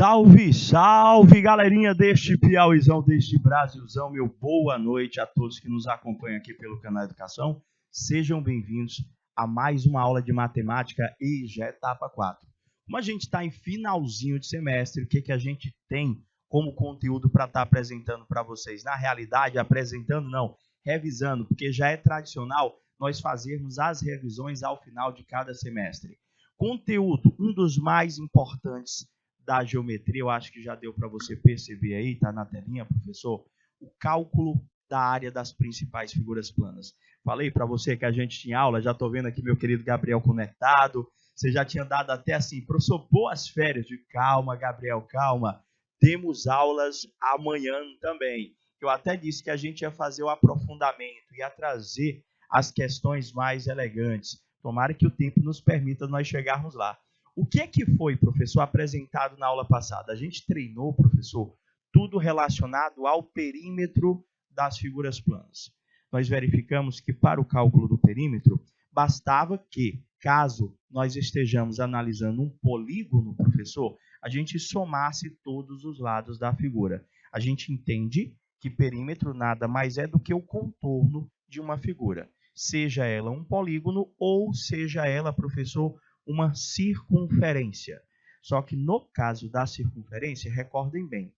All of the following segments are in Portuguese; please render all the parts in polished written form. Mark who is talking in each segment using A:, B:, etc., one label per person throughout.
A: Salve, salve, galerinha deste Piauizão, deste Brasilzão. Meu boa noite a todos que nos acompanham aqui pelo canal Educação. Sejam bem-vindos a mais uma aula de matemática EJA etapa 4. Como a gente está em finalzinho de semestre, o que a gente tem como conteúdo para estar apresentando para vocês? Na realidade, apresentando não, revisando, porque já é tradicional nós fazermos as revisões ao final de cada semestre. Conteúdo, um dos mais importantes da geometria, eu acho que já deu para você perceber aí, está na telinha, professor, o cálculo da área das principais figuras planas. Falei para você que a gente tinha aula, já estou vendo aqui meu querido Gabriel conectado, você já tinha dado até assim, professor, boas férias, de calma, Gabriel, calma, temos aulas amanhã também. Eu até disse que a gente ia fazer o aprofundamento, ia trazer as questões mais elegantes. Tomara que o tempo nos permita nós chegarmos lá. O que foi, professor, apresentado na aula passada? A gente treinou, professor, tudo relacionado ao perímetro das figuras planas. Nós verificamos que para o cálculo do perímetro, bastava que, caso nós estejamos analisando um polígono, professor, a gente somasse todos os lados da figura. A gente entende que perímetro nada mais é do que o contorno de uma figura. Seja ela um polígono ou seja ela, professor, uma circunferência. Só que no caso da circunferência, recordem bem,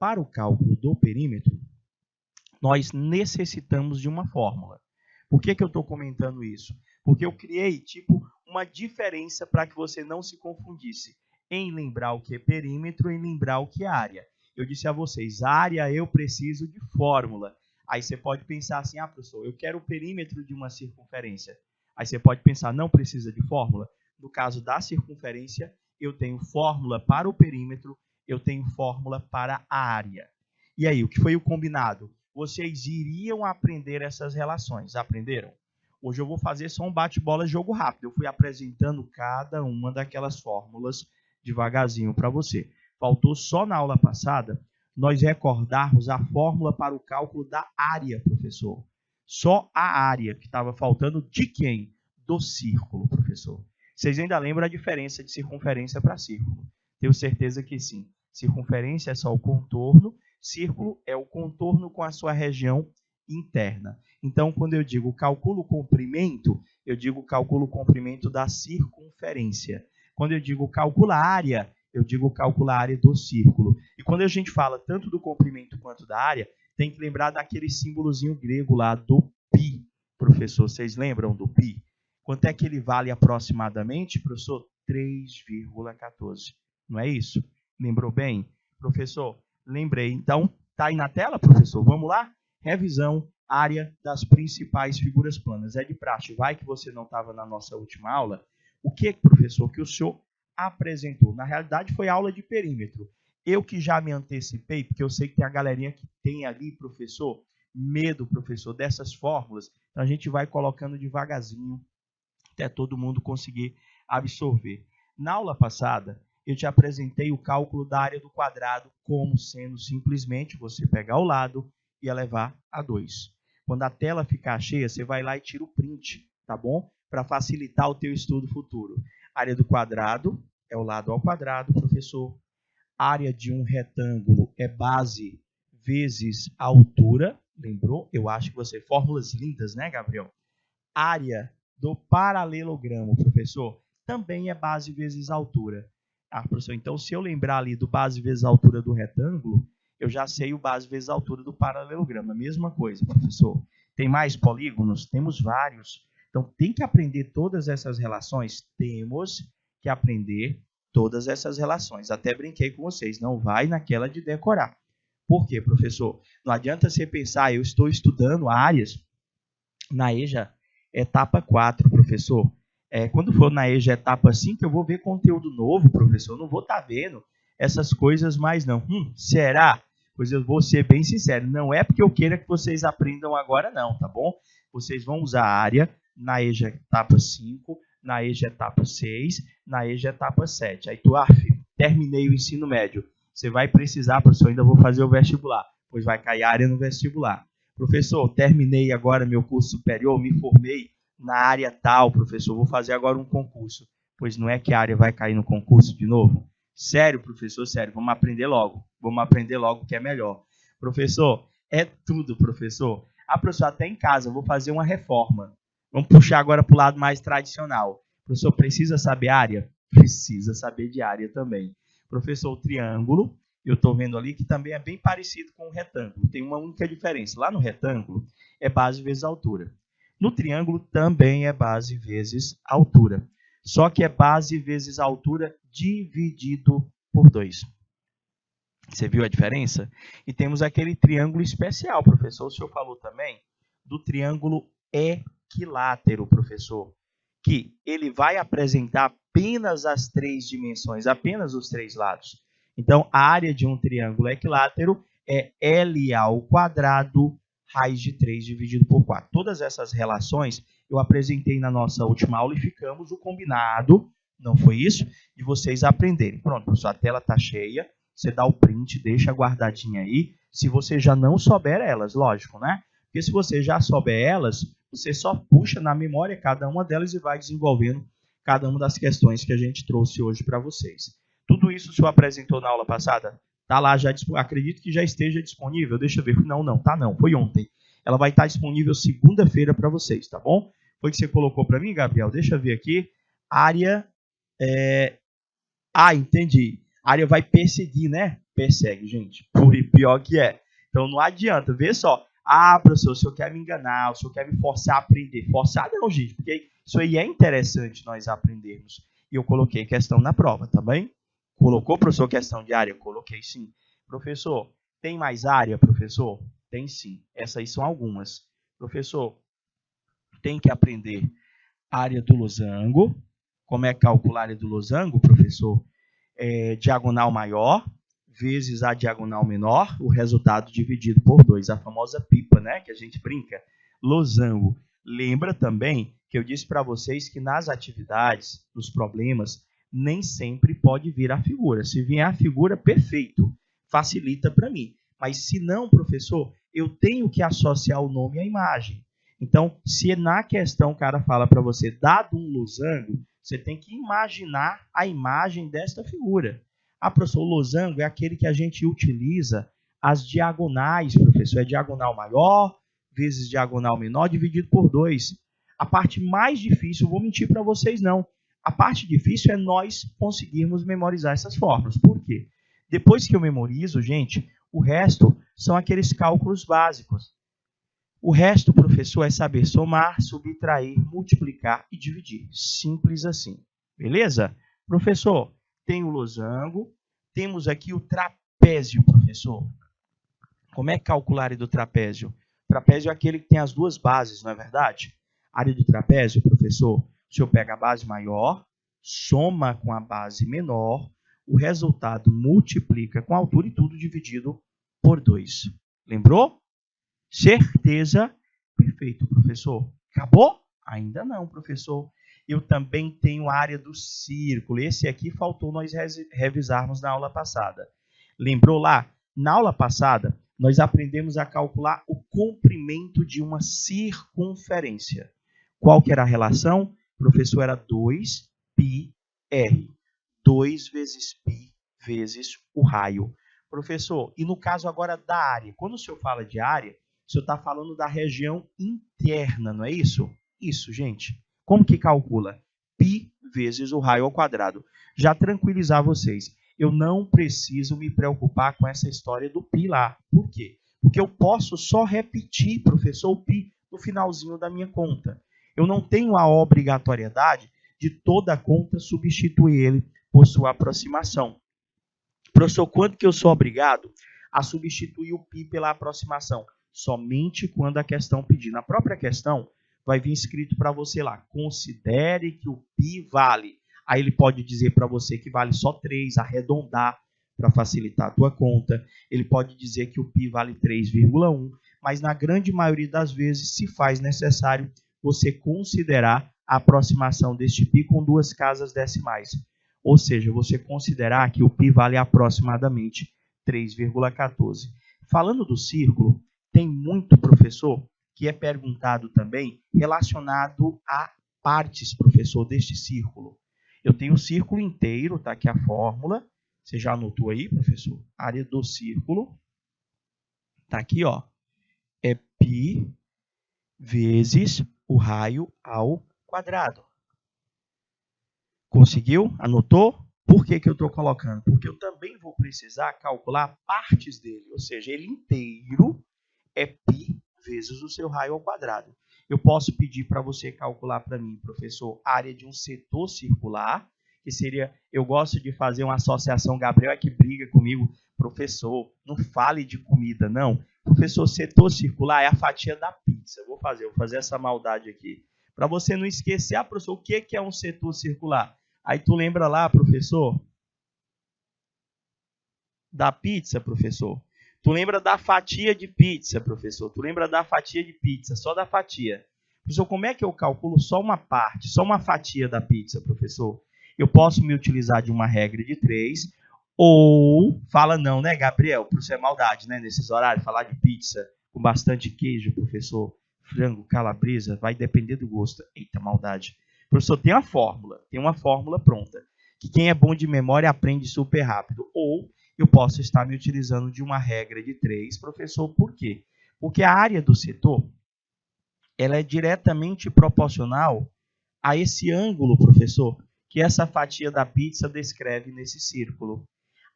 A: para o cálculo do perímetro, nós necessitamos de uma fórmula. Por que eu estou comentando isso? Porque eu criei tipo uma diferença para que você não se confundisse em lembrar o que é perímetro e em lembrar o que é área. Eu disse a vocês, área eu preciso de fórmula. Aí você pode pensar assim, professor, eu quero o perímetro de uma circunferência. Aí você pode pensar, não precisa de fórmula? No caso da circunferência, eu tenho fórmula para o perímetro, eu tenho fórmula para a área. E aí, o que foi o combinado? Vocês iriam aprender essas relações. Aprenderam? Hoje eu vou fazer só um bate-bola jogo rápido. Eu fui apresentando cada uma daquelas fórmulas devagarzinho para você. Faltou só na aula passada nós recordarmos a fórmula para o cálculo da área, professor. Só a área que estava faltando de quem? Do círculo, professor. Vocês ainda lembram a diferença de circunferência para círculo? Tenho certeza que sim. Circunferência é só o contorno, círculo é o contorno com a sua região interna. Então, quando eu digo calculo o comprimento, eu digo calculo o comprimento da circunferência. Quando eu digo calcula a área, eu digo calcula a área do círculo. E quando a gente fala tanto do comprimento quanto da área, tem que lembrar daquele símbolozinho grego lá do π. Professor, vocês lembram do π? Quanto é que ele vale aproximadamente, professor? 3,14. Não é isso? Lembrou bem? Professor, lembrei. Então, está aí na tela, professor? Vamos lá? Revisão, área das principais figuras planas. É de praxe. Vai que você não estava na nossa última aula. O que, professor, que o senhor apresentou? Na realidade, foi aula de perímetro. Eu que já me antecipei, porque eu sei que tem a galerinha que tem ali, professor, medo, professor, dessas fórmulas. Então, a gente vai colocando devagarzinho, até todo mundo conseguir absorver. Na aula passada, eu te apresentei o cálculo da área do quadrado como sendo simplesmente você pegar o lado e elevar a 2. Quando a tela ficar cheia, você vai lá e tira o print, tá bom? Para facilitar o teu estudo futuro. Área do quadrado é o lado ao quadrado, professor. Área de um retângulo é base vezes a altura. Lembrou? Eu acho que você... Fórmulas lindas, né, Gabriel? Área do paralelogramo, professor, também é base vezes altura. Professor, então se eu lembrar ali do base vezes altura do retângulo, eu já sei o base vezes altura do paralelogramo. A mesma coisa, professor. Tem mais polígonos? Temos vários. Então, tem que aprender todas essas relações? Temos que aprender todas essas relações. Até brinquei com vocês, não vai naquela de decorar. Por quê, professor? Não adianta você pensar, eu estou estudando áreas na EJA etapa 4, professor. Quando for na EJA etapa 5, eu vou ver conteúdo novo, professor. Eu não vou estar vendo essas coisas mais, não. Será? Pois eu vou ser bem sincero. Não é porque eu queira que vocês aprendam agora, não, tá bom? Vocês vão usar a área na EJA etapa 5, na EJA etapa 6, na EJA etapa 7. Aí tu, terminei o ensino médio. Você vai precisar, professor, ainda vou fazer o vestibular. Pois vai cair área no vestibular. Professor, terminei agora meu curso superior, me formei na área tal, professor, vou fazer agora um concurso. Pois não é que a área vai cair no concurso de novo? Sério, professor, sério. Vamos aprender logo. Vamos aprender logo que é melhor. Professor, é tudo, professor. Professor, até em casa, eu vou fazer uma reforma. Vamos puxar agora para o lado mais tradicional. Professor, precisa saber área? Precisa saber de área também. Professor, o triângulo, eu estou vendo ali que também é bem parecido com o retângulo. Tem uma única diferença. Lá no retângulo é base vezes altura. No triângulo também é base vezes altura. Só que é base vezes altura dividido por 2. Você viu a diferença? E temos aquele triângulo especial, professor. O senhor falou também do triângulo equilátero, professor. Que ele vai apresentar apenas as 3 dimensões, apenas os 3 lados. Então, a área de um triângulo equilátero é LA² raiz de 3 dividido por 4. Todas essas relações eu apresentei na nossa última aula e ficamos o combinado, não foi isso? De vocês aprenderem. Pronto, professor, a tela está cheia, você dá o print, deixa guardadinha aí, se você já não souber elas, lógico, né? Porque se você já souber elas, você só puxa na memória cada uma delas e vai desenvolvendo cada uma das questões que a gente trouxe hoje para vocês. Tudo isso o senhor apresentou na aula passada? Está lá já, acredito que já esteja disponível. Deixa eu ver. Não, tá não. Foi ontem. Ela vai estar disponível segunda-feira para vocês, tá bom? Foi que você colocou para mim, Gabriel? Deixa eu ver aqui. Área... entendi. A área vai perseguir, né? Persegue, gente. Pior que é. Então não adianta. Vê só. Professor, o senhor quer me enganar, o senhor quer me forçar a aprender. Forçar não, gente, porque isso aí é interessante nós aprendermos. E eu coloquei questão na prova, tá bem? Colocou, professor, questão de área? Coloquei sim. Professor, tem mais área, professor? Tem sim. Essas aí são algumas. Professor, tem que aprender área do losango. Como é que calcula a área do losango, professor? Diagonal maior vezes a diagonal menor, o resultado dividido por 2. A famosa pipa, né? Que a gente brinca. Losango. Lembra também que eu disse para vocês que nas atividades, nos problemas, nem sempre pode vir a figura. Se vier a figura, perfeito. Facilita para mim. Mas se não, professor, eu tenho que associar o nome à imagem. Então, se na questão o cara fala para você, dado um losango, você tem que imaginar a imagem desta figura. Professor, o losango é aquele que a gente utiliza as diagonais, professor. É diagonal maior vezes diagonal menor dividido por 2. A parte mais difícil, vou mentir para vocês não. A parte difícil é nós conseguirmos memorizar essas fórmulas. Por quê? Depois que eu memorizo, gente, o resto são aqueles cálculos básicos. O resto, professor, é saber somar, subtrair, multiplicar e dividir. Simples assim. Beleza? Professor, tem o losango, temos aqui o trapézio, professor. Como é que calcular a área do trapézio? O trapézio é aquele que tem as duas bases, não é verdade? A área do trapézio, professor, o senhor pega a base maior, soma com a base menor, o resultado multiplica com a altura e tudo dividido por 2. Lembrou? Certeza? Perfeito, professor. Acabou? Ainda não, professor. Eu também tenho a área do círculo. Esse aqui faltou nós revisarmos na aula passada. Lembrou lá? Na aula passada, nós aprendemos a calcular o comprimento de uma circunferência. Qual que era a relação? Professor, era 2πr. 2 vezes π vezes o raio. Professor, e no caso agora da área? Quando o senhor fala de área, o senhor está falando da região interna, não é isso? Isso, gente. Como que calcula? Π vezes o raio ao quadrado. Já tranquilizar vocês, eu não preciso me preocupar com essa história do π lá. Por quê? Porque eu posso só repetir, professor, o π no finalzinho da minha conta. Eu não tenho a obrigatoriedade de toda a conta substituir ele por sua aproximação. Professor, quando que eu sou obrigado a substituir o π pela aproximação? Somente quando a questão pedir. Na própria questão, vai vir escrito para você lá, considere que o π vale. Aí ele pode dizer para você que vale só 3, arredondar para facilitar a tua conta. Ele pode dizer que o π vale 3,1, mas na grande maioria das vezes se faz necessário você considerar a aproximação deste π com 2 casas decimais. Ou seja, você considerar que o π vale aproximadamente 3,14. Falando do círculo, tem muito, professor, que é perguntado também relacionado a partes, professor, deste círculo. Eu tenho o círculo inteiro, está aqui a fórmula, Você já anotou aí, professor? Área do círculo está aqui, ó. É π vezes o raio ao quadrado. Conseguiu? Anotou? Por que eu estou colocando? Porque eu também vou precisar calcular partes dele, ou seja, ele inteiro é π vezes o seu raio ao quadrado. Eu posso pedir para você calcular para mim, professor, área de um setor circular, que seria, eu gosto de fazer uma associação, Gabriel é que briga comigo, professor, não fale de comida, não. Professor, setor circular é a fatia da pizza. Vou fazer essa maldade aqui. Para você não esquecer, professor, o que é um setor circular? Aí tu lembra lá, professor, da pizza, professor? Tu lembra da fatia de pizza, professor? Tu lembra da fatia de pizza, só da fatia. Professor, como é que eu calculo só uma parte, só uma fatia da pizza, professor? Eu posso me utilizar de uma regra de 3, ou, fala não, né, Gabriel? Por isso é maldade, né, nesses horários, falar de pizza com bastante queijo, professor, frango, calabresa, vai depender do gosto. Eita, maldade. Professor, tem uma fórmula pronta, que quem é bom de memória aprende super rápido, ou eu posso estar me utilizando de uma regra de 3, professor, por quê? Porque a área do setor, ela é diretamente proporcional a esse ângulo, professor, que essa fatia da pizza descreve nesse círculo.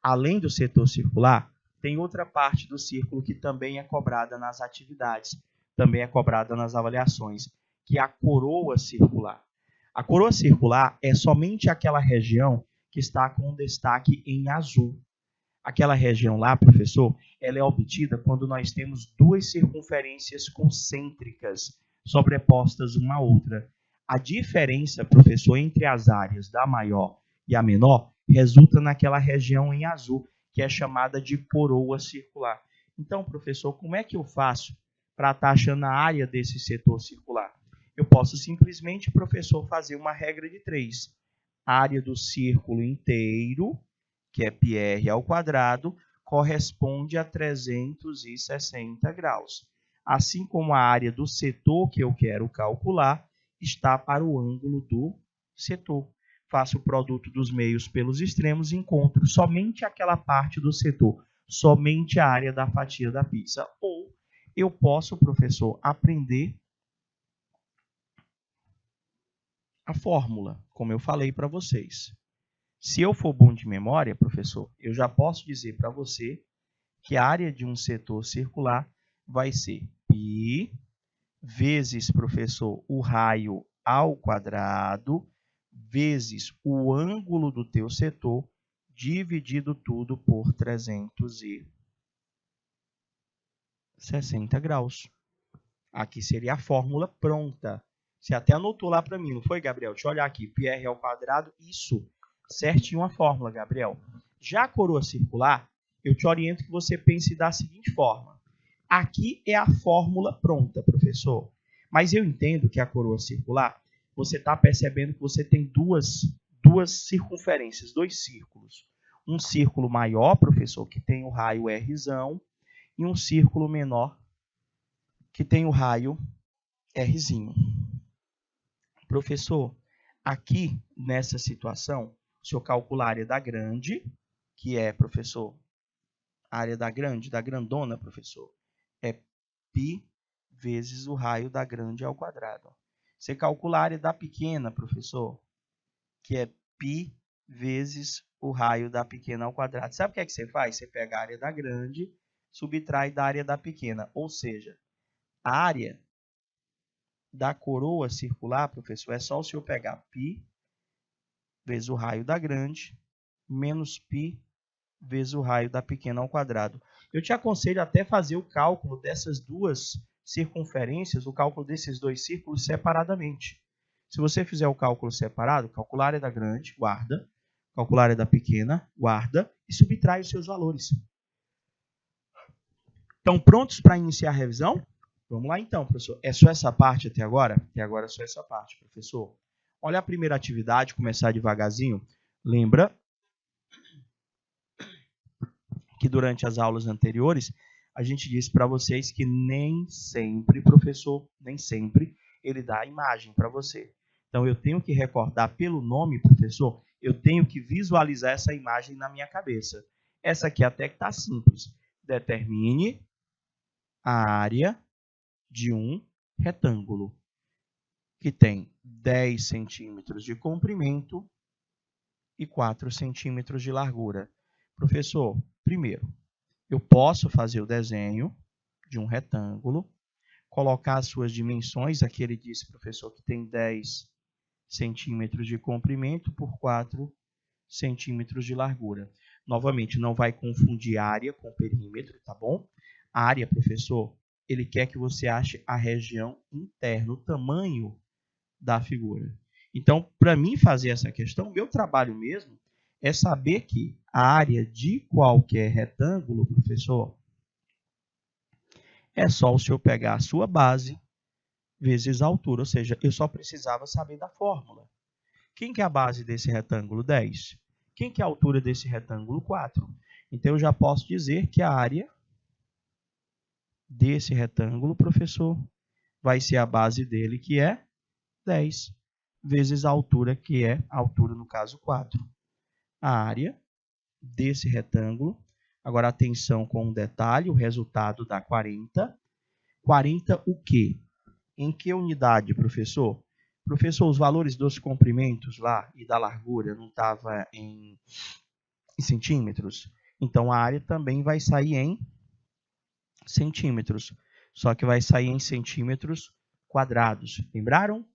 A: Além do setor circular, tem outra parte do círculo que também é cobrada nas atividades, também é cobrada nas avaliações, que é a coroa circular. A coroa circular é somente aquela região que está com destaque em azul. Aquela região lá, professor, ela é obtida quando nós temos duas circunferências concêntricas sobrepostas uma à outra. A diferença, professor, entre as áreas da maior e a menor resulta naquela região em azul, que é chamada de coroa circular. Então, professor, como é que eu faço para estar achando a área desse setor circular? Eu posso simplesmente, professor, fazer uma regra de 3. A área do círculo inteiro, que é πr ao quadrado, corresponde a 360 graus. Assim como a área do setor que eu quero calcular está para o ângulo do setor. Faço o produto dos meios pelos extremos e encontro somente aquela parte do setor, somente a área da fatia da pizza. Ou eu posso, professor, aprender a fórmula, como eu falei para vocês. Se eu for bom de memória, professor, eu já posso dizer para você que a área de um setor circular vai ser π vezes, professor, o raio ao quadrado, vezes o ângulo do teu setor, dividido tudo por 360 graus. Aqui seria a fórmula pronta. Você até anotou lá para mim, não foi, Gabriel? Deixa eu olhar aqui. πr ao quadrado, isso. Certinho a fórmula, Gabriel. Já a coroa circular, eu te oriento que você pense da seguinte forma. Aqui é a fórmula pronta, professor. Mas eu entendo que a coroa circular, você está percebendo que você tem duas circunferências, dois círculos. Um círculo maior, professor, que tem o raio Rzão, e um círculo menor, que tem o raio Rzinho. Professor, aqui nessa situação, se eu calcular a área da grande, que é, professor, a área da grandona, professor, é π vezes o raio da grande ao quadrado. Você calcula a área da pequena, professor, que é π vezes o raio da pequena ao quadrado. Sabe o que é que você faz? Você pega a área da grande, subtrai da área da pequena. Ou seja, a área da coroa circular, professor, é só o senhor pegar π vezes o raio da grande, menos π vezes o raio da pequena ao quadrado. Eu te aconselho até fazer o cálculo dessas duas circunferências, o cálculo desses dois círculos separadamente. Se você fizer o cálculo separado, calcular a área da grande, guarda, calcular a área da pequena, guarda, e subtrai os seus valores. Estão prontos para iniciar a revisão? Vamos lá então, professor. É só essa parte até agora? Até agora é só essa parte, professor. Olha a primeira atividade, começar devagarzinho. Lembra que durante as aulas anteriores, a gente disse para vocês que nem sempre, professor, nem sempre, ele dá a imagem para você. Então, eu tenho que recordar pelo nome, professor, Eu tenho que visualizar essa imagem na minha cabeça. Essa aqui até que está simples. Determine a área de um retângulo que tem 10 centímetros de comprimento e 4 centímetros de largura. Professor, primeiro, eu posso fazer o desenho de um retângulo, colocar as suas dimensões, aqui ele disse, professor, que tem 10 centímetros de comprimento por 4 centímetros de largura. Novamente, não vai confundir área com perímetro, tá bom? A área, professor, ele quer que você ache a região interna, o tamanho da figura. Então, para mim fazer essa questão, meu trabalho mesmo é saber que a área de qualquer retângulo, professor, é só o senhor pegar a sua base vezes a altura, ou seja, eu só precisava saber da fórmula. Quem que é a base desse retângulo? 10. Quem que é a altura desse retângulo? 4. Então, eu já posso dizer que a área desse retângulo, professor, vai ser a base dele, que é 10, vezes a altura, que é a altura, no caso, 4. A área desse retângulo, agora atenção com um detalhe, o resultado dá 40. 40 o quê? Em que unidade, professor? Professor, os valores dos comprimentos lá e da largura não estavam em centímetros? Então, a área também vai sair em centímetros, só que vai sair em centímetros quadrados. Lembraram?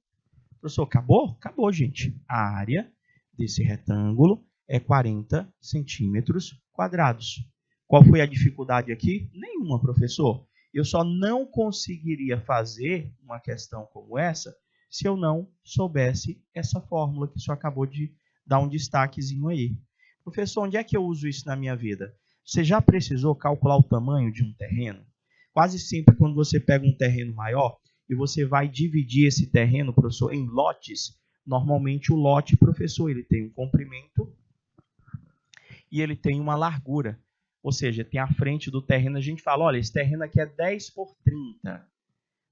A: Professor, acabou? Acabou, gente. A área desse retângulo é 40 centímetros quadrados. Qual foi a dificuldade aqui? Nenhuma, professor. Eu só não conseguiria fazer uma questão como essa se eu não soubesse essa fórmula que o senhor acabou de dar um destaquezinho aí. Professor, onde é que eu uso isso na minha vida? Você já precisou calcular o tamanho de um terreno? Quase sempre, quando você pega um terreno maior e você vai dividir esse terreno, professor, em lotes, normalmente o lote, professor, ele tem um comprimento e ele tem uma largura. Ou seja, tem a frente do terreno, a gente fala, olha, esse terreno aqui é 10 por 30.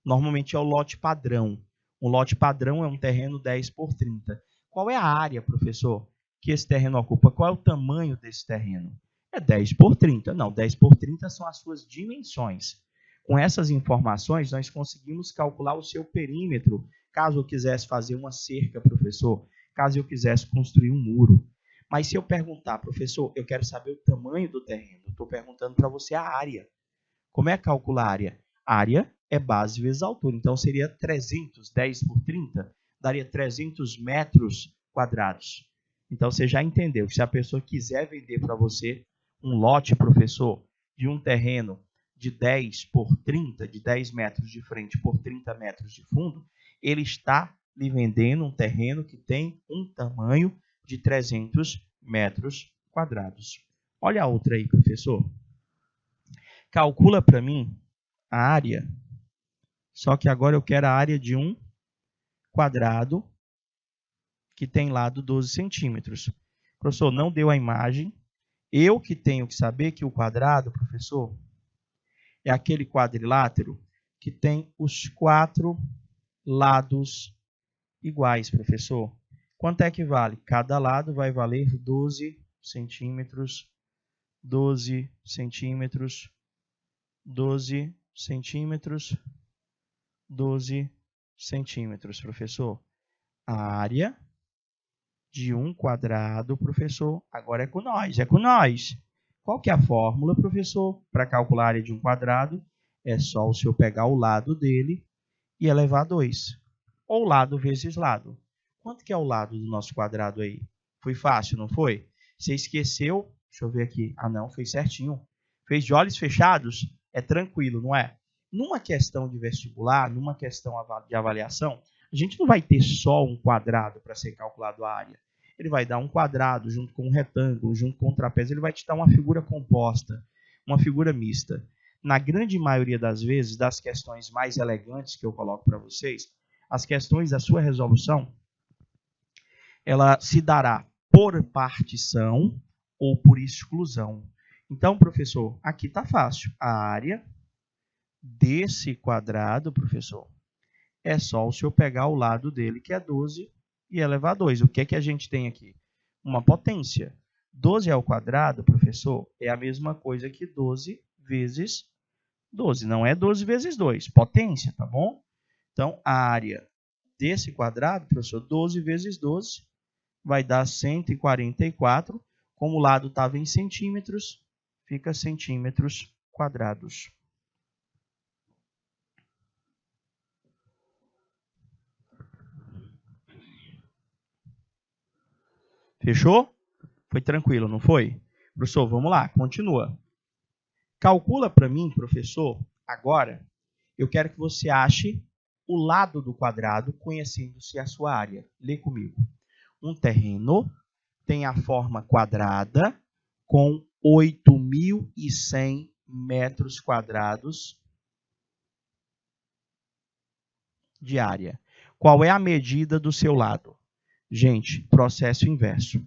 A: Normalmente é o lote padrão. Um lote padrão é um terreno 10 por 30. Qual é a área, professor, que esse terreno ocupa? Qual é o tamanho desse terreno? É 10 por 30. Não, 10 por 30 são as suas dimensões. Com essas informações, nós conseguimos calcular o seu perímetro, caso eu quisesse fazer uma cerca, professor, caso eu quisesse construir um muro. Mas se eu perguntar, professor, eu quero saber o tamanho do terreno, eu estou perguntando para você a área. Como é calcular a área? A área é base vezes altura, então seria 300, 10 por 30, daria 300 metros quadrados. Então, você já entendeu que se a pessoa quiser vender para você um lote, professor, de um terreno de 10 por 30, de 10 metros de frente por 30 metros de fundo, ele está lhe vendendo um terreno que tem um tamanho de 300 metros quadrados. Olha a outra aí, professor. Calcula para mim a área, só que agora eu quero a área de um quadrado que tem lado 12 centímetros. Professor, não deu a imagem. Eu que tenho que saber que o quadrado, professor, é aquele quadrilátero que tem os 4 lados iguais, professor. Quanto é que vale? Cada lado vai valer 12 centímetros, 12 centímetros, 12 centímetros, 12 centímetros, professor. A área de um quadrado, professor, agora é com nós, é com nós. Qual que é a fórmula, professor, para calcular a área de um quadrado? É só o senhor pegar o lado dele e elevar 2. Ou lado vezes lado. Quanto que é o lado do nosso quadrado aí? Foi fácil, não foi? Você esqueceu? Deixa eu ver aqui. Ah, não, fez certinho. Fez de olhos fechados? É tranquilo, não é? Numa questão de vestibular, numa questão de avaliação, a gente não vai ter só um quadrado para ser calculado a área. Ele vai dar um quadrado junto com um retângulo, junto com um trapézio. Ele vai te dar uma figura composta, uma figura mista. Na grande maioria das vezes, das questões mais elegantes que eu coloco para vocês, as questões da sua resolução, ela se dará por partição ou por exclusão. Então, professor, aqui está fácil. A área desse quadrado, professor, é só o senhor pegar o lado dele, que é 12, e elevar 2. O que é que a gente tem aqui? uma potência. 12 ao quadrado, professor, é a mesma coisa que 12 vezes 12. Não é 12 vezes 2, potência, tá bom? Então, a área desse quadrado, professor, 12 vezes 12, vai dar 144. Como o lado estava em centímetros, fica centímetros quadrados. Fechou? Foi tranquilo, não foi? Professor, vamos lá, continua. Calcula para mim, professor, agora, eu quero que você ache o lado do quadrado, conhecendo-se a sua área. Lê comigo. Um terreno tem a forma quadrada com 8.100 metros quadrados de área. Qual é a medida do seu lado? Gente, processo inverso.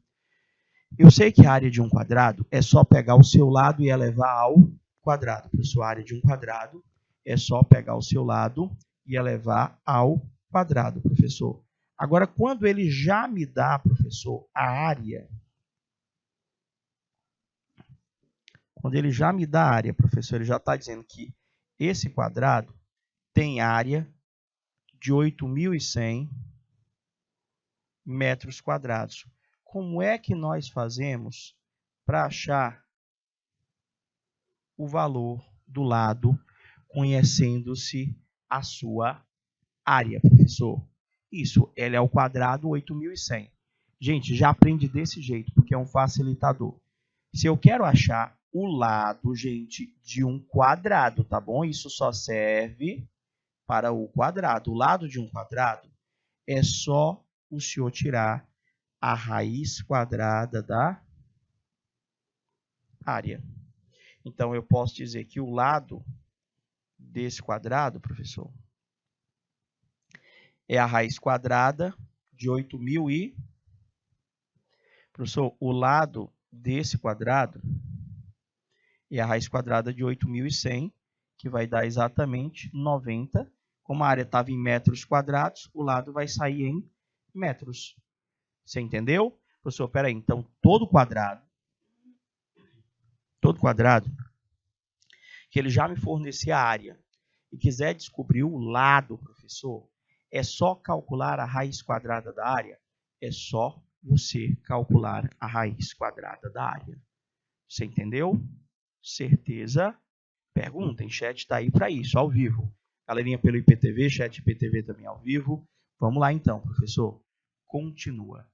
A: Eu sei que a área de um quadrado é só pegar o seu lado e elevar ao quadrado. Professor, a área de um quadrado é só pegar o seu lado e elevar ao quadrado, professor. Agora, quando ele já me dá, professor, a área, quando ele já me dá a área, professor, ele já está dizendo que esse quadrado tem área de 8.100 metros quadrados. Como é que nós fazemos para achar o valor do lado, conhecendo-se a sua área, professor? Isso, L ao quadrado, 8.100. Gente, já aprende desse jeito, porque é um facilitador. Se eu quero achar o lado, gente, de um quadrado, tá bom? Isso só serve para o quadrado. O lado de um quadrado é só o senhor tirar a raiz quadrada da área. Então, eu posso dizer que o lado desse quadrado, professor, é a raiz quadrada de 8.000 e... Professor, o lado desse quadrado é a raiz quadrada de 8.100, que vai dar exatamente 90. Como a área estava em metros quadrados, o lado vai sair em metros. Você entendeu? Professor, peraí, então todo quadrado, que ele já me fornecer a área e quiser descobrir o lado, professor, é só calcular a raiz quadrada da área? É só você calcular a raiz quadrada da área. Você entendeu? Certeza? Perguntem, chat está aí para isso, ao vivo. Galerinha pelo IPTV, chat IPTV também ao vivo. Vamos lá então, professor. Continua.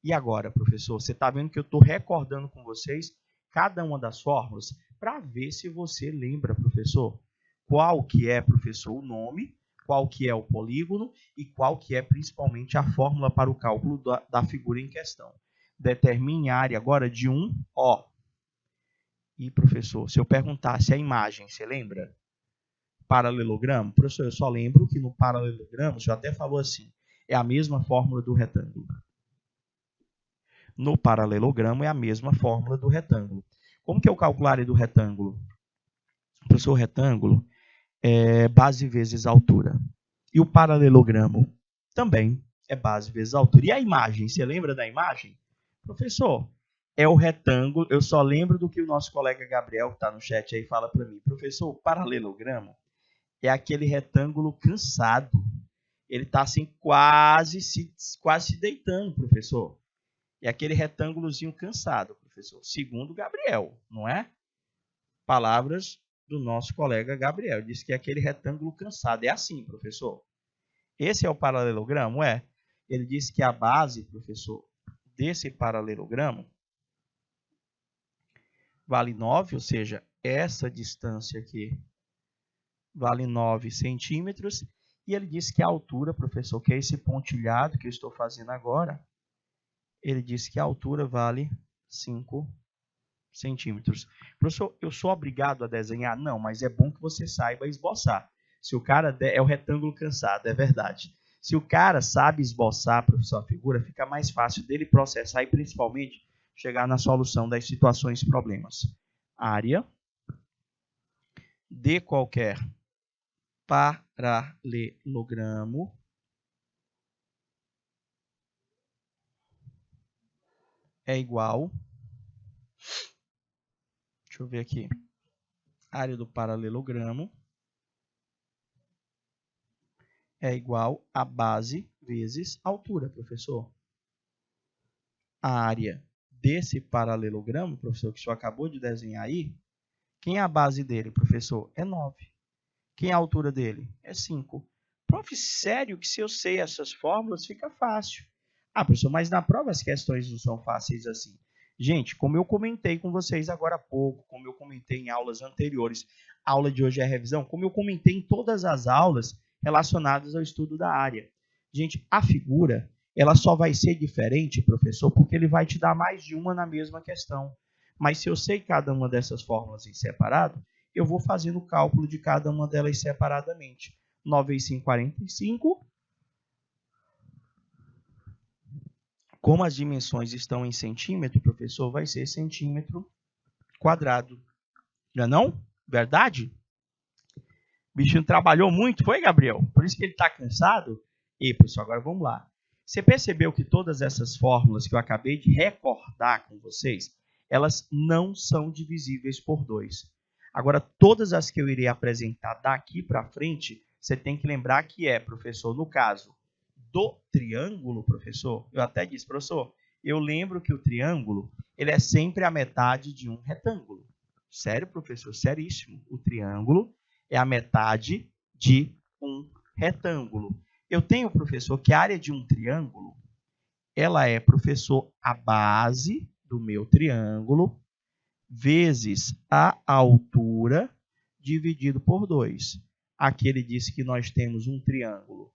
A: E agora, professor, você está vendo que eu estou recordando com vocês cada uma das fórmulas para ver se você lembra, professor, qual que é, professor, o nome, qual que é o polígono e qual que é principalmente a fórmula para o cálculo da figura em questão. Determine a área agora de um O. E, professor, se eu perguntasse a imagem, você lembra? Paralelogramo? Professor, eu só lembro que no paralelogramo, o senhor até falou assim, é a mesma fórmula do retângulo. No paralelogramo é a mesma fórmula do retângulo. Como que eu calculo a área do retângulo? Professor, o retângulo é base vezes altura. E o paralelogramo também é base vezes altura. E a imagem, você lembra da imagem? Professor, é o retângulo, eu só lembro do que o nosso colega Gabriel, que está no chat aí, fala para mim. Professor, o paralelogramo é aquele retângulo cansado. Ele está assim quase se deitando, professor. É aquele retângulozinho cansado, professor. Segundo Gabriel, não é? Palavras do nosso colega Gabriel. Diz que é aquele retângulo cansado. É assim, professor. Esse é o paralelogramo? É. Ele disse que a base, professor, desse paralelogramo vale 9, ou seja, essa distância aqui vale 9 centímetros. E ele disse que a altura, professor, que é esse pontilhado que eu estou fazendo agora, ele disse que a altura vale 5 centímetros. Professor, eu sou obrigado a desenhar? Não, mas é bom que você saiba esboçar. Se o cara é o retângulo cansado, é verdade. Se o cara sabe esboçar, professor, a figura, fica mais fácil dele processar e principalmente chegar na solução das situações e problemas. Área de qualquer paralelogramo é igual, deixa eu ver aqui, área do paralelogramo é igual a base vezes altura, professor. A área desse paralelogramo, professor, que o senhor acabou de desenhar aí, quem é a base dele, professor? É 9. Quem é a altura dele? É 5. Prof, sério que se eu sei essas fórmulas fica fácil. Ah, professor, mas na prova as questões não são fáceis assim. Gente, como eu comentei com vocês agora há pouco, como eu comentei em aulas anteriores, a aula de hoje é revisão, como eu comentei em todas as aulas relacionadas ao estudo da área. Gente, a figura, ela só vai ser diferente, professor, porque ele vai te dar mais de uma na mesma questão. Mas se eu sei cada uma dessas fórmulas em separado, eu vou fazendo o cálculo de cada uma delas separadamente. 9 vezes 5, 45. Como as dimensões estão em centímetro, professor, vai ser centímetro quadrado. Não é não? Verdade? O bichinho trabalhou muito, foi, Gabriel? Por isso que ele está cansado? E, pessoal, agora vamos lá. Você percebeu que todas essas fórmulas que eu acabei de recordar com vocês, elas não são divisíveis por 2. Agora, todas as que eu irei apresentar daqui para frente, você tem que lembrar que é, professor, no caso do triângulo, professor, eu até disse, professor, eu lembro que o triângulo, ele é sempre a metade de um retângulo. Sério, professor? Seríssimo. O triângulo é a metade de um retângulo. Eu tenho, professor, que a área de um triângulo, ela é, professor, a base do meu triângulo vezes a altura dividido por 2. Aqui ele disse que nós temos um triângulo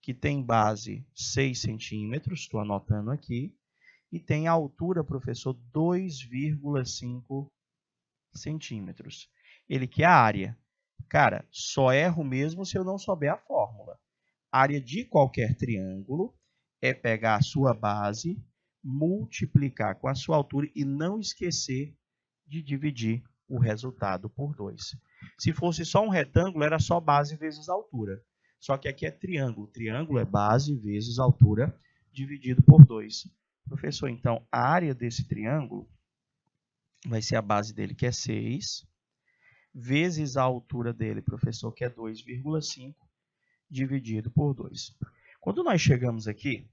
A: que tem base 6 centímetros, estou anotando aqui, e tem a altura, professor, 2,5 centímetros. Ele quer a área. Cara, só erro mesmo se eu não souber a fórmula. A área de qualquer triângulo é pegar a sua base, multiplicar com a sua altura e não esquecer de dividir o resultado por 2. Se fosse só um retângulo, era só base vezes altura. Só que aqui é triângulo. Triângulo é base vezes altura dividido por 2. Professor, então, a área desse triângulo vai ser a base dele, que é 6, vezes a altura dele, professor, que é 2,5, dividido por 2. Quando nós chegamos aqui,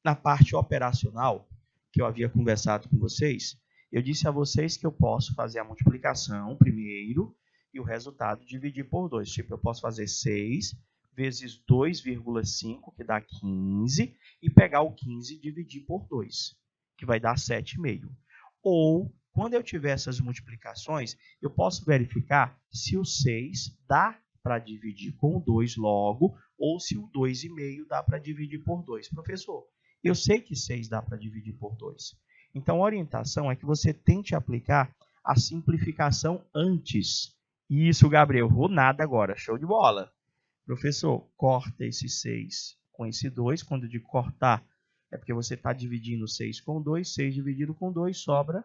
A: na parte operacional, que eu havia conversado com vocês, eu disse a vocês que eu posso fazer a multiplicação primeiro e o resultado dividir por 2. Tipo, eu posso fazer 6 vezes 2,5, que dá 15, e pegar o 15 e dividir por 2, que vai dar 7,5. Ou, quando eu tiver essas multiplicações, eu posso verificar se o 6 dá para dividir com o 2 logo, ou se o 2,5 dá para dividir por 2. Professor, eu sei que 6 dá para dividir por 2. Então, a orientação é que você tente aplicar a simplificação antes. Isso, Gabriel, vou nada agora, show de bola. Professor, corta esse 6 com esse 2. Quando eu digo cortar, é porque você está dividindo 6 com 2. 6 dividido com 2 sobra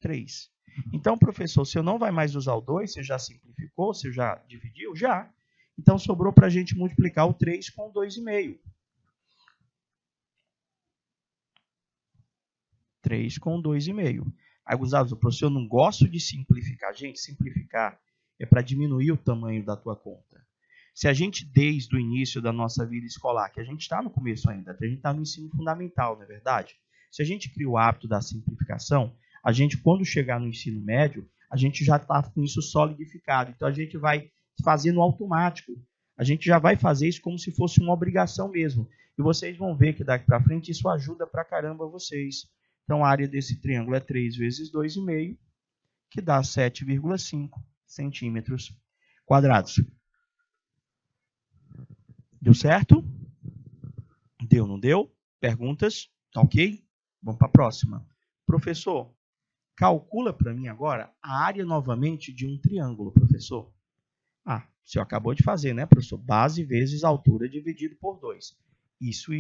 A: 3. Então, professor, você não vai mais usar o 2, você já simplificou, você já dividiu? Já. Então, sobrou para a gente multiplicar o 3 com 2,5. 3 com 2,5. Aí, Gustavo, professor, eu não gosto de simplificar. Gente, simplificar é para diminuir o tamanho da tua conta. Se a gente, desde o início da nossa vida escolar, que a gente está no começo ainda, a gente está no ensino fundamental, não é verdade? Se a gente cria o hábito da simplificação, a gente, quando chegar no ensino médio, a gente já está com isso solidificado. Então, a gente vai fazer no automático. A gente já vai fazer isso como se fosse uma obrigação mesmo. E vocês vão ver que daqui para frente isso ajuda pra caramba vocês. Então, a área desse triângulo é 3 vezes 2,5, que dá 7,5 centímetros quadrados. Deu certo? Deu, não deu? Perguntas? Tá ok? Vamos para a próxima. Professor, calcula para mim agora a área novamente de um triângulo, professor. Ah, o senhor acabou de fazer, né, professor? Base vezes altura dividido por 2. Isso.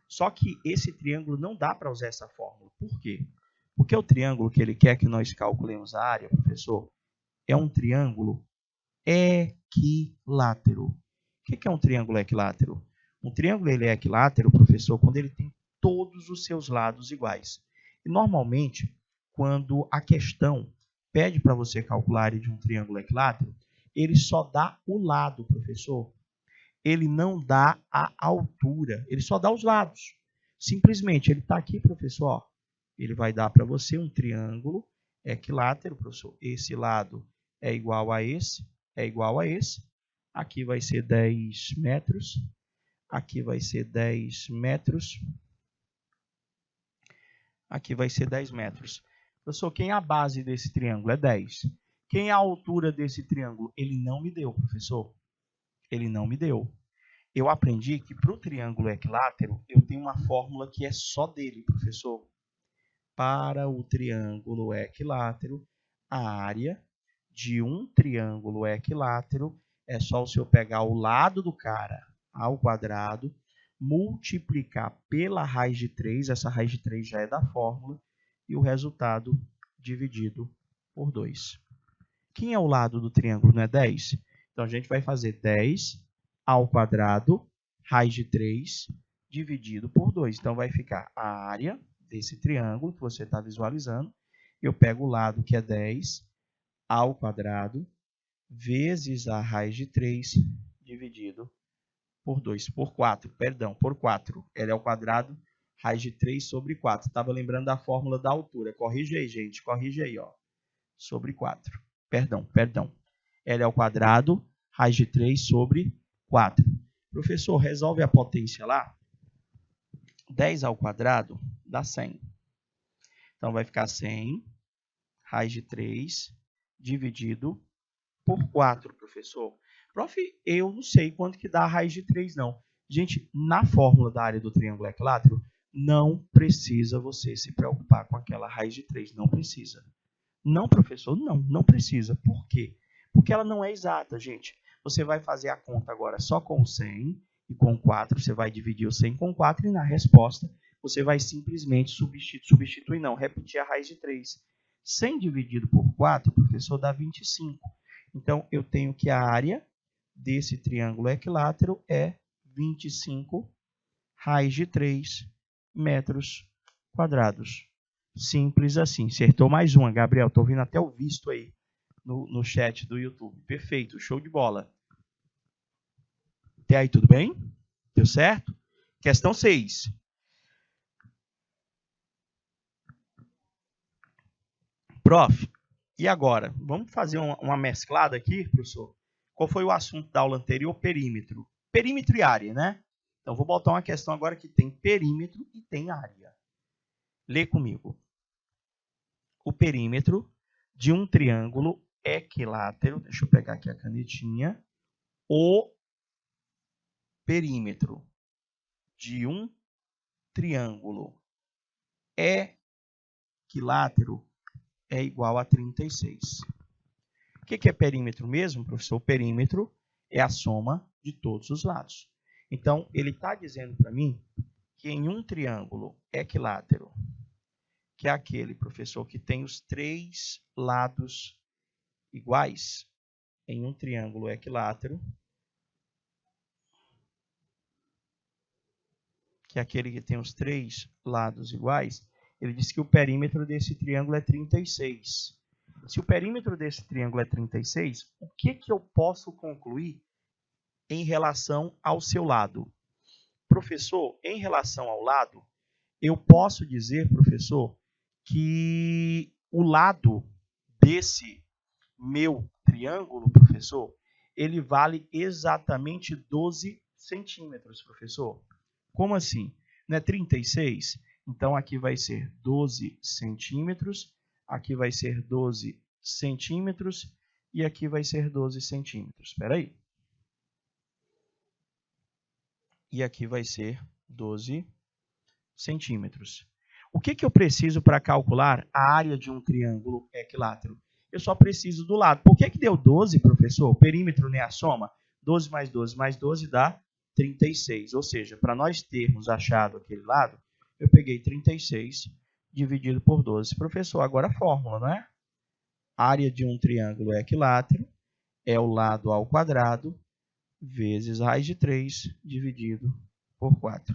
A: Só que esse triângulo não dá para usar essa fórmula. Por quê? Porque o triângulo que ele quer que nós calculemos a área, professor, é um triângulo equilátero. O que é um triângulo equilátero? Um triângulo ele é equilátero, professor, quando ele tem todos os seus lados iguais. E normalmente, quando a questão pede para você calcular a área de um triângulo equilátero, ele só dá o lado, professor. Ele não dá a altura, ele só dá os lados. Simplesmente, ele está aqui, professor, ó, ele vai dar para você um triângulo equilátero, professor. Esse lado é igual a esse, é igual a esse. Aqui vai ser 10 metros. Aqui vai ser 10 metros. Aqui vai ser 10 metros. Professor, quem é a base desse triângulo? É 10. Quem é a altura desse triângulo? Ele não me deu, professor. Ele não me deu. Eu aprendi que para o triângulo equilátero, eu tenho uma fórmula que é só dele, professor. Para o triângulo equilátero, a área de um triângulo equilátero é só o senhor pegar o lado do cara ao quadrado, multiplicar pela raiz de 3, essa raiz de 3 já é da fórmula, e o resultado dividido por 2. Quem é o lado do triângulo? Não é 10? Então, a gente vai fazer 10 ao quadrado, raiz de 3, dividido por 2. Então, vai ficar a área desse triângulo que você está visualizando. Eu pego o lado que é 10 ao quadrado, vezes a raiz de 3, dividido por 2, por 4, perdão, por 4. L ao quadrado, raiz de 3 sobre 4. Estava lembrando da fórmula da altura. Corrige aí, gente, corrige aí, ó. Sobre 4. Perdão. L ao quadrado, raiz de 3 sobre 4. Professor, resolve a potência lá. 10 ao quadrado dá 100. Então, vai ficar 100, raiz de 3, dividido por 4, professor. Prof, eu não sei quanto que dá a raiz de 3, não. Gente, na fórmula da área do triângulo equilátero, não precisa você se preocupar com aquela raiz de 3. Não precisa. Não, professor, não precisa. Por quê? Porque ela não é exata, gente. Você vai fazer a conta agora só com 100 e com 4. Você vai dividir o 100 com 4 e na resposta você vai simplesmente repetir a raiz de 3. 100 dividido por 4, professor, dá 25. Então, eu tenho que a área desse triângulo equilátero é 25 raiz de 3 metros quadrados. Simples assim. Acertou mais uma, Gabriel. Estou vendo até o visto aí no chat do YouTube. Perfeito, show de bola. Até aí, tudo bem? Deu certo? Questão 6. Prof, e agora? Vamos fazer uma mesclada aqui, professor? Qual foi o assunto da aula anterior? Perímetro. Perímetro e área, né? Então, vou botar uma questão agora que tem perímetro e tem área. Lê comigo. O perímetro de um triângulo equilátero. Deixa eu pegar aqui a canetinha. O perímetro de um triângulo equilátero é igual a 36. O que é perímetro mesmo, professor? O perímetro é a soma de todos os lados. Então, ele está dizendo para mim que em um triângulo equilátero, que é aquele, professor, que tem os 3 lados iguais, em um triângulo equilátero, que é aquele que tem os 3 lados iguais, ele diz que o perímetro desse triângulo é 36. Se o perímetro desse triângulo é 36, o que eu posso concluir em relação ao seu lado? Professor, em relação ao lado, eu posso dizer, professor, que o lado desse meu triângulo, professor, ele vale exatamente 12 centímetros, professor. Como assim? Não é 36? Então, aqui vai ser 12 centímetros, aqui vai ser 12 centímetros e aqui vai ser 12 centímetros. Espera aí. E aqui vai ser 12 centímetros. O que eu preciso para calcular a área de um triângulo equilátero? Eu só preciso do lado. Por que deu 12, professor? O perímetro, né? A soma. 12 mais 12 mais 12 dá 36. Ou seja, para nós termos achado aquele lado, eu peguei 36 dividido por 12. Professor, agora a fórmula, não é? A área de um triângulo equilátero é o lado ao quadrado vezes raiz de 3 dividido por 4.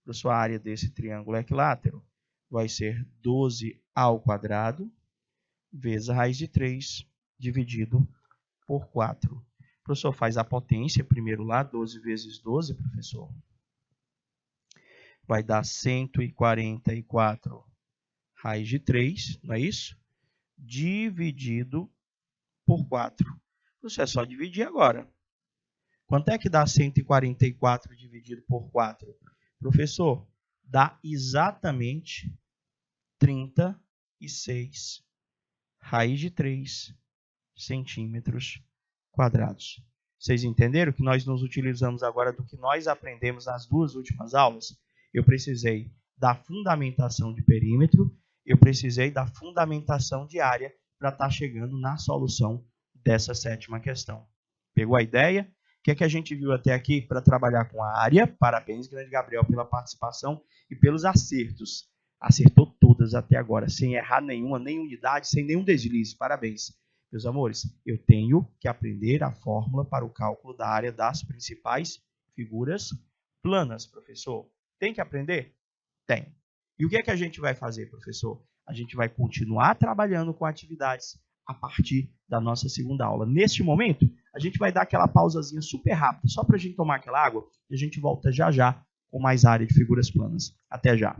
A: Professor, a área desse triângulo equilátero vai ser 12 ao quadrado vezes a raiz de 3 dividido por 4. O professor faz a potência, primeiro lá, 12 vezes 12, professor. Vai dar 144 raiz de 3, não é isso? Dividido por 4. Professor, é só dividir agora. Quanto é que dá 144 dividido por 4? Professor, dá exatamente 36 raiz de 3 centímetros quadrados. Vocês entenderam que nós nos utilizamos agora do que nós aprendemos nas duas últimas aulas? Eu precisei da fundamentação de perímetro, eu precisei da fundamentação de área para estar chegando na solução dessa sétima questão. Pegou a ideia? O que é que a gente viu até aqui para trabalhar com a área? Parabéns, grande Gabriel, pela participação e pelos acertos. Acertou todas até agora, sem errar nenhuma, nem unidade, sem nenhum deslize. Parabéns. Meus amores, eu tenho que aprender a fórmula para o cálculo da área das principais figuras planas, professor. Tem que aprender? Tem. E o que é que a gente vai fazer, professor? A gente vai continuar trabalhando com atividades a partir da nossa segunda aula. Neste momento, a gente vai dar aquela pausazinha super rápida, só para a gente tomar aquela água, e a gente volta já já com mais área de figuras planas. Até já!